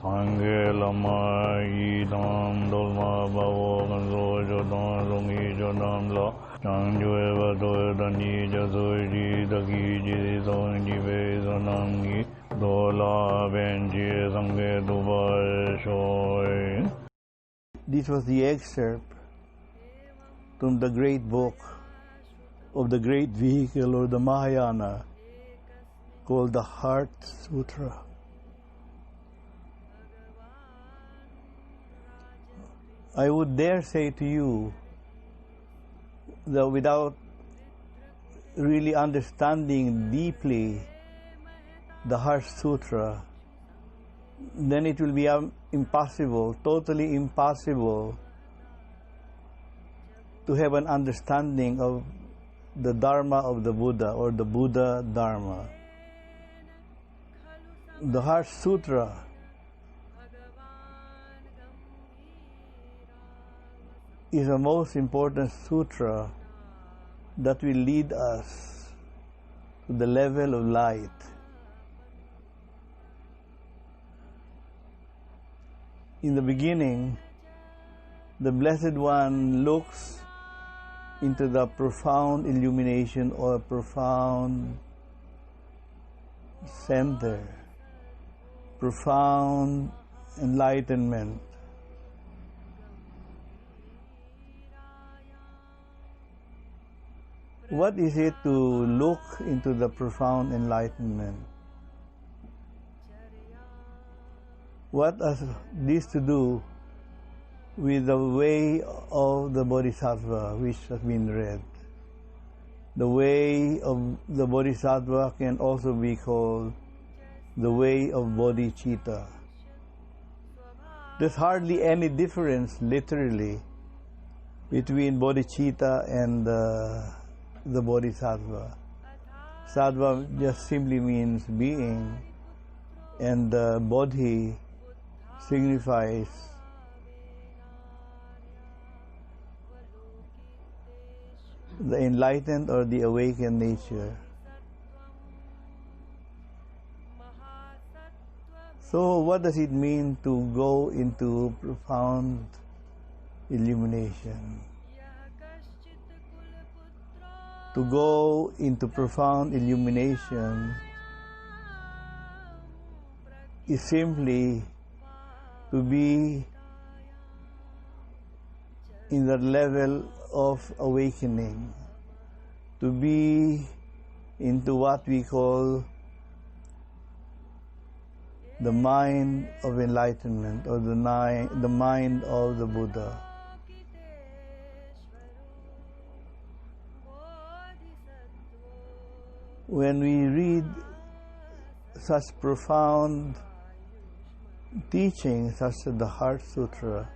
Sange Lama Yidam Dolma Bavo Ganzo Jodan Rungi Jodan La Trangu Eva Dani Jazoji Dagi Jizon Jive Zonangi Dola Benji Sange Dubai Shoy. This was the excerpt from the great book of the great vehicle or the Mahayana called the Heart Sutra. I would dare say to you that without really understanding deeply the Heart Sutra, then it will be impossible, totally impossible, to have an understanding of the Dharma of the Buddha or the Buddha Dharma. The Heart Sutra is the most important sutra that will lead us to the level of light. In the beginning, the Blessed One looks into the profound illumination or profound center, profound enlightenment. What is it to look into the profound enlightenment? What has this to do with the way of the Bodhisattva which has been read? The way of the Bodhisattva can also be called the way of bodhicitta. There's hardly any difference literally between bodhicitta and the Bodhisattva. Sattva just simply means being, and bodhi signifies the enlightened or the awakened nature. So what does it mean to go into profound illumination? To go into profound illumination is simply to be in the level of awakening, to be into what we call the mind of enlightenment or the mind of the Buddha. When we read such profound teachings such as the Heart Sutra,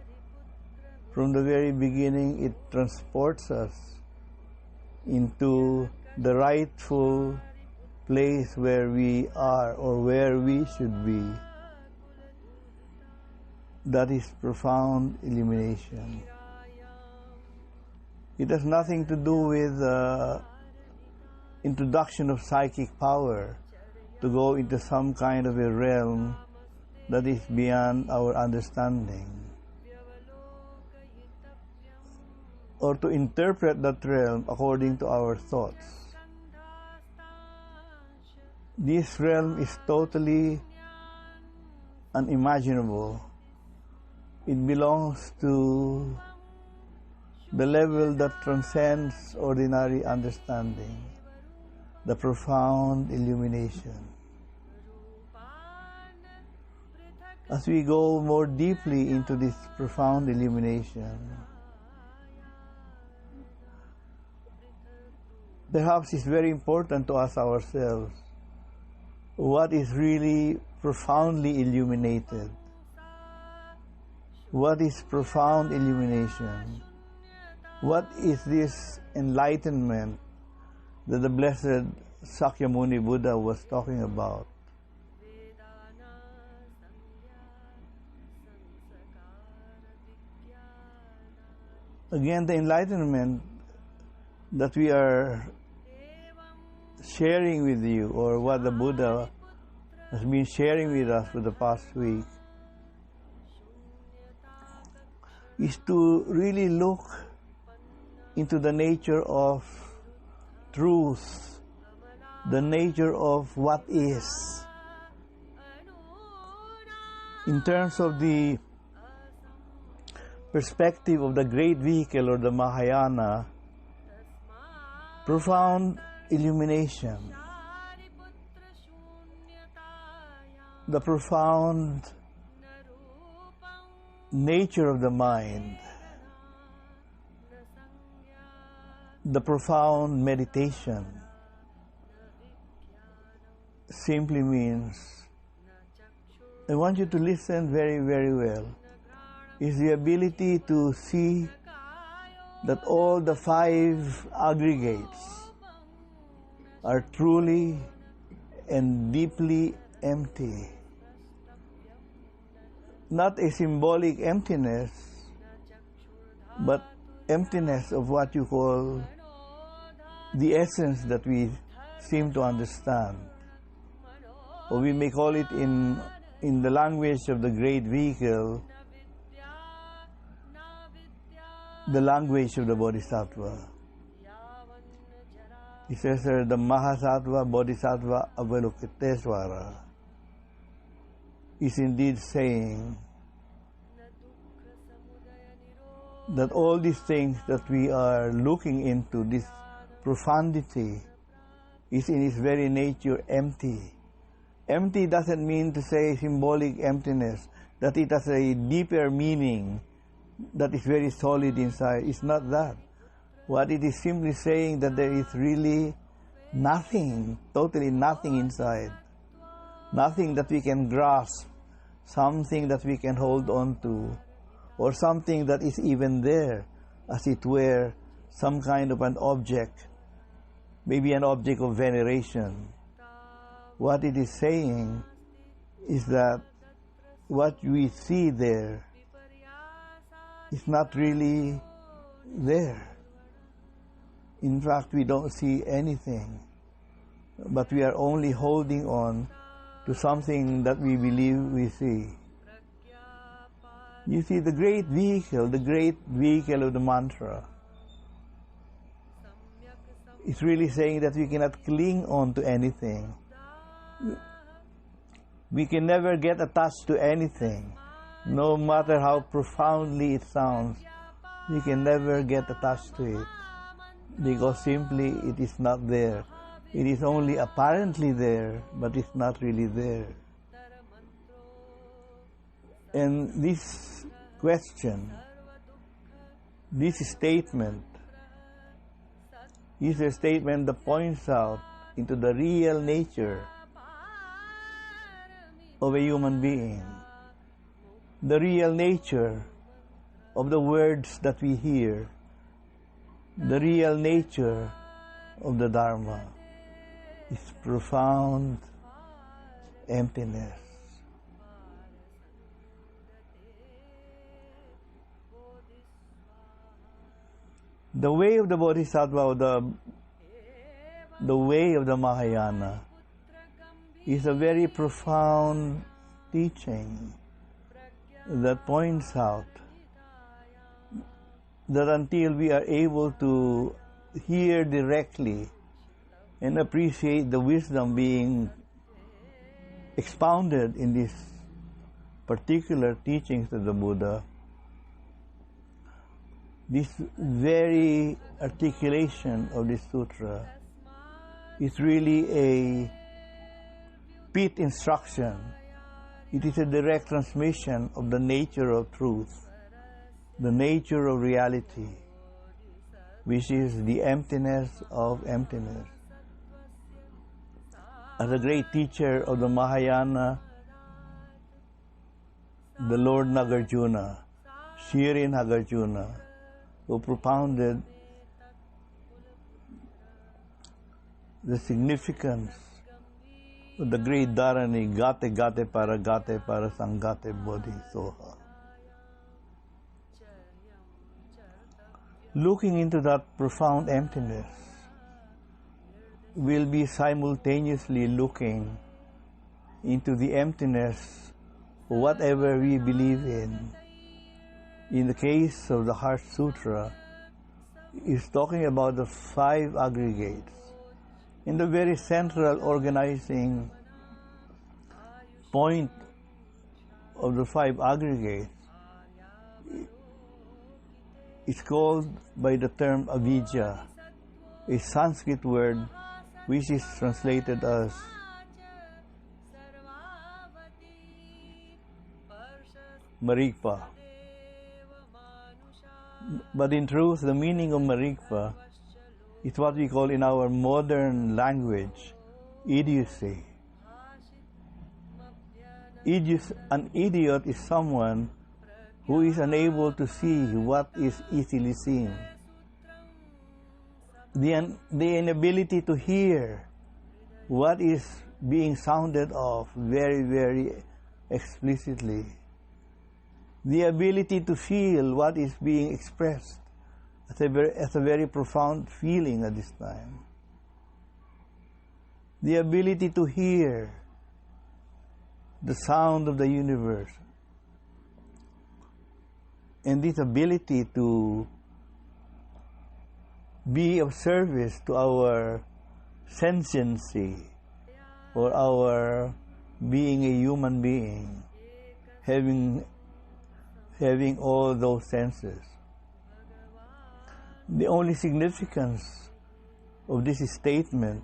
from the very beginning it transports us into the rightful place where we are or where we should be. That is profound illumination. It has nothing to do with introduction of psychic power to go into some kind of a realm that is beyond our understanding, or to interpret that realm according to our thoughts. This realm is totally unimaginable. It belongs to the level that transcends ordinary understanding, the profound illumination. As we go more deeply into this profound illumination, perhaps it's very important to ask ourselves, what is really profoundly illuminated? What is profound illumination? What is this enlightenment that the Blessed Sakyamuni Buddha was talking about? Again, the enlightenment that we are sharing with you, or what the Buddha has been sharing with us for the past week, is to really look into the nature of truth, the nature of what is. In terms of the perspective of the great vehicle or the Mahayana, profound illumination, the profound nature of the mind, the profound meditation simply means, I want you to listen very, very well, is the ability to see that all the five aggregates are truly and deeply empty. Not a symbolic emptiness, but emptiness of what you call the essence that we seem to understand. Or we may call it in the language of the great vehicle, the language of the Bodhisattva. He says there, the Mahasattva Bodhisattva Avalokiteswara is indeed saying that all these things that we are looking into, this profundity, is in its very nature empty. Empty doesn't mean to say symbolic emptiness, that it has a deeper meaning that is very solid inside. It's not that. What it is simply saying that there is really nothing, totally nothing inside. Nothing that we can grasp, something that we can hold on to, or something that is even there, as it were, some kind of an object, maybe an object of veneration. What it is saying is that what we see there is not really there. In fact, we don't see anything, but we are only holding on to something that we believe we see. You see, the great vehicle of the mantra is really saying that we cannot cling on to anything. We can never get attached to anything, no matter how profoundly it sounds. We can never get attached to it, because simply it is not there. It is only apparently there, but it's not really there. And this question, this statement, is a statement that points out into the real nature of a human being, the real nature of the words that we hear, the real nature of the Dharma is profound emptiness. The way of the Bodhisattva, or the way of the Mahayana, is a very profound teaching that points out that until we are able to hear directly and appreciate the wisdom being expounded in these particular teachings of the Buddha, this very articulation of this sutra is really a pit instruction. It is a direct transmission of the nature of truth, the nature of reality, which is the emptiness of emptiness. As a great teacher of the Mahayana, the Lord Nagarjuna, Shirin Nagarjuna, who propounded the significance of the great dharani, gate gate para sangate bodhi soha. Looking into that profound emptiness will be simultaneously looking into the emptiness of whatever we believe in. in the case of the Heart Sutra, is talking about the 5 aggregates. In the very central organizing point of the 5 aggregates is called by the term avidya, a Sanskrit word which is translated as marikpa. But in truth, the meaning of marikpa is what we call in our modern language idiocy. An idiot is someone who is unable to see what is easily seen. The inability to hear what is being sounded off very, very explicitly. The ability to feel what is being expressed as a very profound feeling at this time. The ability to hear the sound of the universe. And this ability to be of service to our sentiency or our being a human being, having all those senses. The only significance of this statement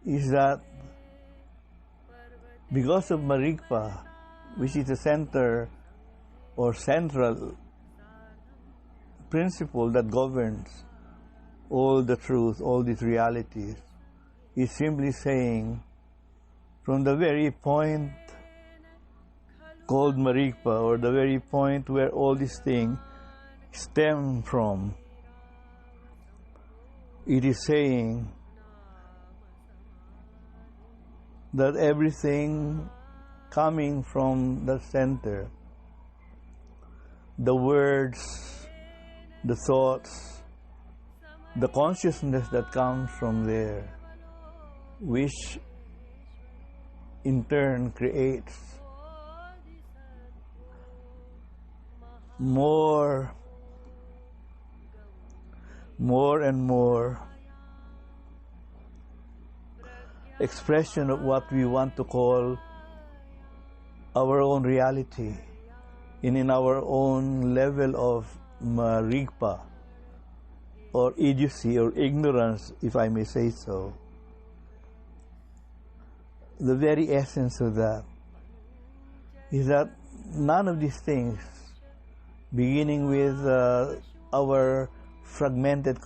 is that because of marikpa, which is the center or central principle that governs all the truth, all these realities, is simply saying from the very point called marikpa, or the very point where all these things stem from, it is saying that everything coming from the center, the words, the thoughts, the consciousness that comes from there, which in turn creates more and more expression of what we want to call our own reality, and in our own level of marikpa, or idiocy, or ignorance, if I may say so. The very essence of that is that none of these things, beginning with our fragmented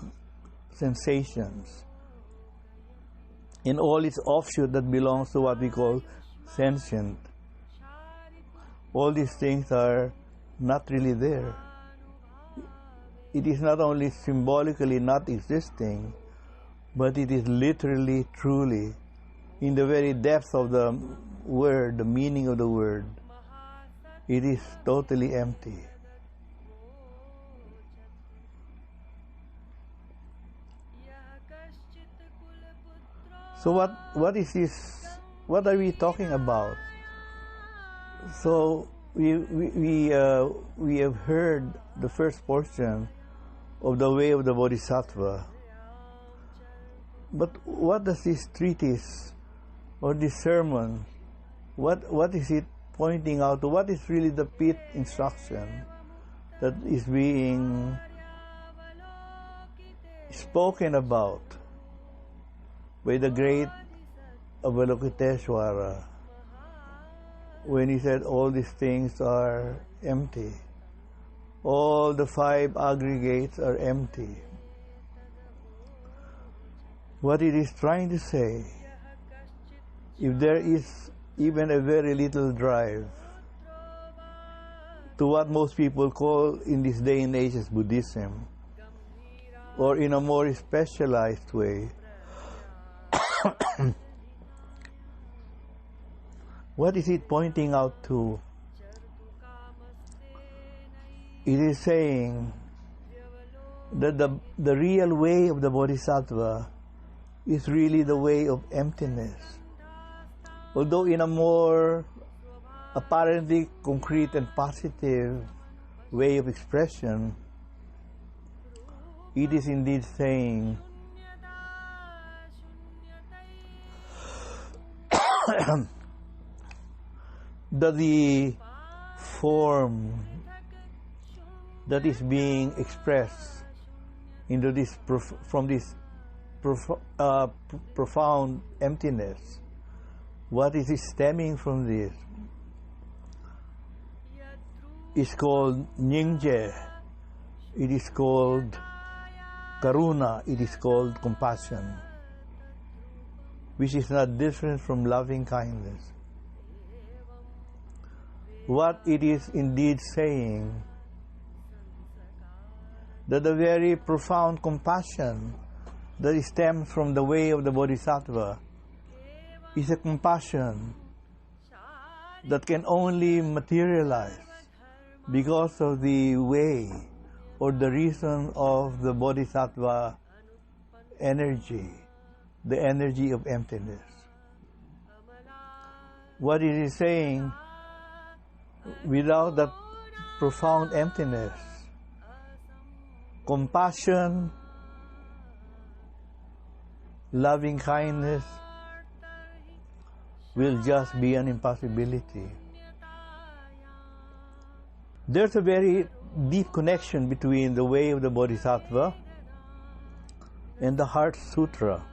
sensations, in all its offshoot that belongs to what we call sentient, all these things are not really there. It is not only symbolically not existing, but it is literally, truly, in the very depth of the word, the meaning of the word, it is totally empty. So what is this? What are we talking about? So we have heard the first portion of the way of the Bodhisattva. But what does this treatise or this sermon, what is it pointing out to? What is really the pith instruction that is being spoken about by the great Avalokiteshvara when he said all these things are empty? All the 5 aggregates are empty. What it is trying to say, if there is even a very little drive to what most people call in this day and age as Buddhism, or in a more specialized way, what is it pointing out to? It is saying that the real way of the Bodhisattva is really the way of emptiness. Although in a more apparently concrete and positive way of expression, it is indeed saying that the form that is being expressed into this from this profound emptiness, what is stemming from this is called Nyingje, it is called Karuna, it is called compassion, which is not different from loving kindness. What it is indeed saying, that the very profound compassion that stems from the way of the Bodhisattva is a compassion that can only materialize because of the way or the reason of the Bodhisattva energy, the energy of emptiness. What it is saying, without that profound emptiness, compassion, loving kindness will just be an impossibility. There's a very deep connection between the way of the Bodhisattva and the Heart Sutra.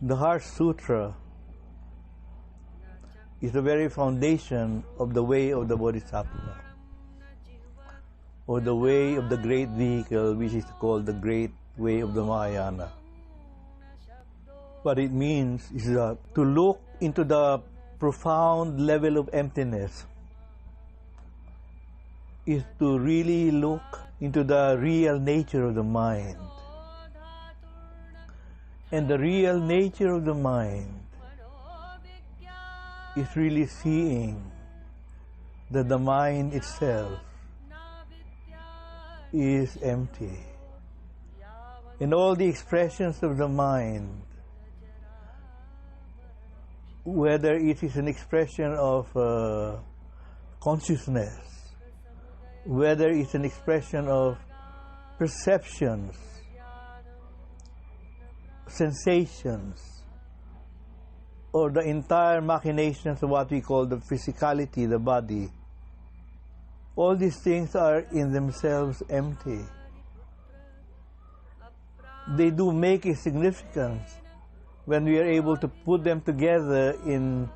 The Heart Sutra is the very foundation of the way of the Bodhisattva, or the way of the great vehicle, which is called the great way of the Mahayana. What it means is that to look into the profound level of emptiness is to really look into the real nature of the mind. And the real nature of the mind is really seeing that the mind itself is empty. And all the expressions of the mind, whether it is an expression of consciousness, whether it's an expression of perceptions, sensations, or the entire machinations of what we call the physicality, the body, all these things are in themselves empty. They do make a significance when we are able to put them together in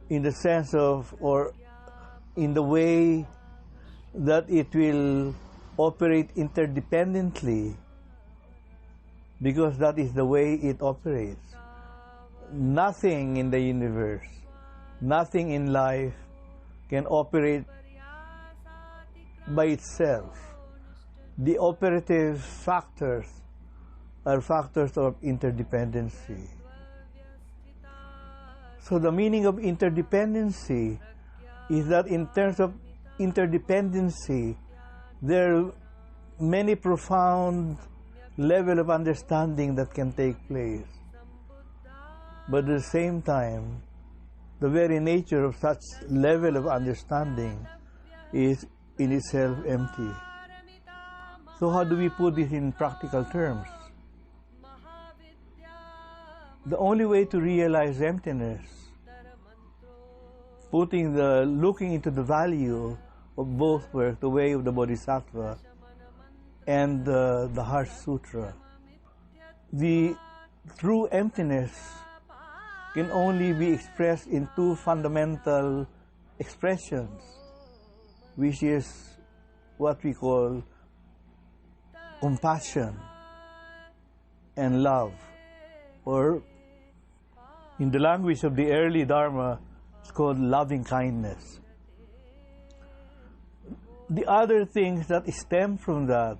the sense of, or in the way that it will operate interdependently, because that is the way it operates. Nothing in the universe, nothing in life can operate by itself. The operative factors are factors of interdependency. So the meaning of interdependency is that in terms of interdependency, there are many profound level of understanding that can take place. But at the same time, the very nature of such level of understanding is in itself empty. So how do we put this in practical terms? The only way to realize emptiness, looking into the value of both works, the way of the Bodhisattva and the Heart Sutra. The true emptiness can only be expressed in two fundamental expressions, which is what we call compassion and love, or in the language of the early Dharma, it's called loving kindness. The other things that stem from that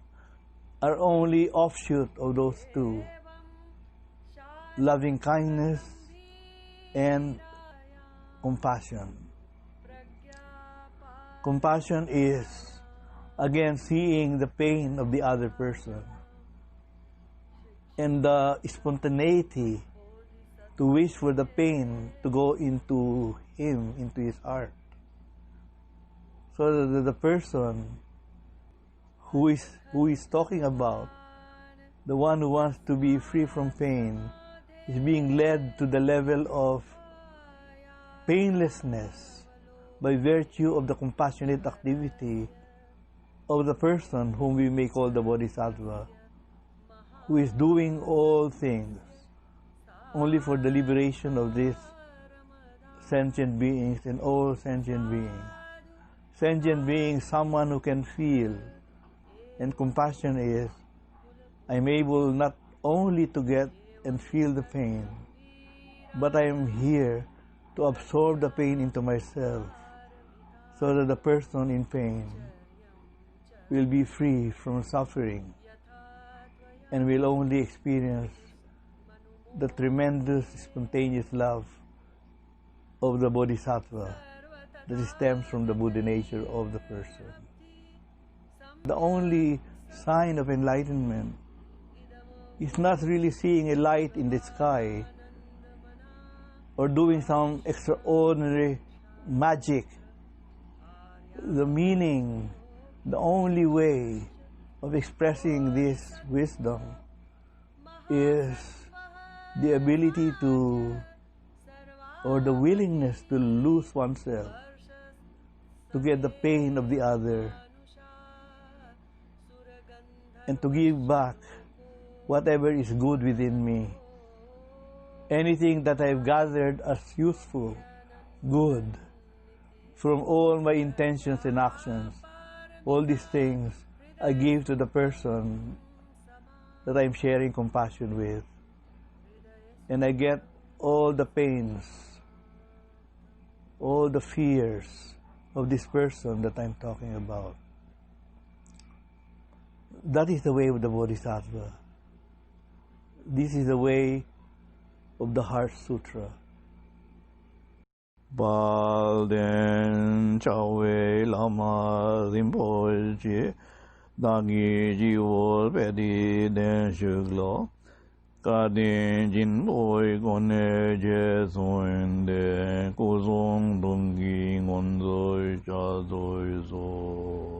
are only offshoot of those two, loving kindness and compassion. Compassion is, again, seeing the pain of the other person and the spontaneity to wish for the pain to go into him, into his heart. So that the person who is talking about, the one who wants to be free from pain, is being led to the level of painlessness by virtue of the compassionate activity of the person whom we may call the Bodhisattva, who is doing all things only for the liberation of these sentient beings and all sentient beings. Sentient being, someone who can feel, and compassion is, I'm able not only to get and feel the pain, but I am here to absorb the pain into myself, so that the person in pain will be free from suffering and will only experience the tremendous spontaneous love of the Bodhisattva that stems from the Buddha nature of the person. The only sign of enlightenment is not really seeing a light in the sky or doing some extraordinary magic. The meaning, the only way of expressing this wisdom is the ability to, or the willingness to lose oneself, to get the pain of the other, and to give back whatever is good within me. Anything that I've gathered as useful, good, from all my intentions and actions, all these things I give to the person that I'm sharing compassion with. And I get all the pains, all the fears of this person that I'm talking about. That is the way of the Bodhisattva. This is the way of the Heart Sutra. Balden Chawe Lama Rinpoche Dagi Jiwo Pedi Den Shuglo Kadin Jinboi Gone Je Soinde Kuzong Dungi Ngonzoi Chazoi So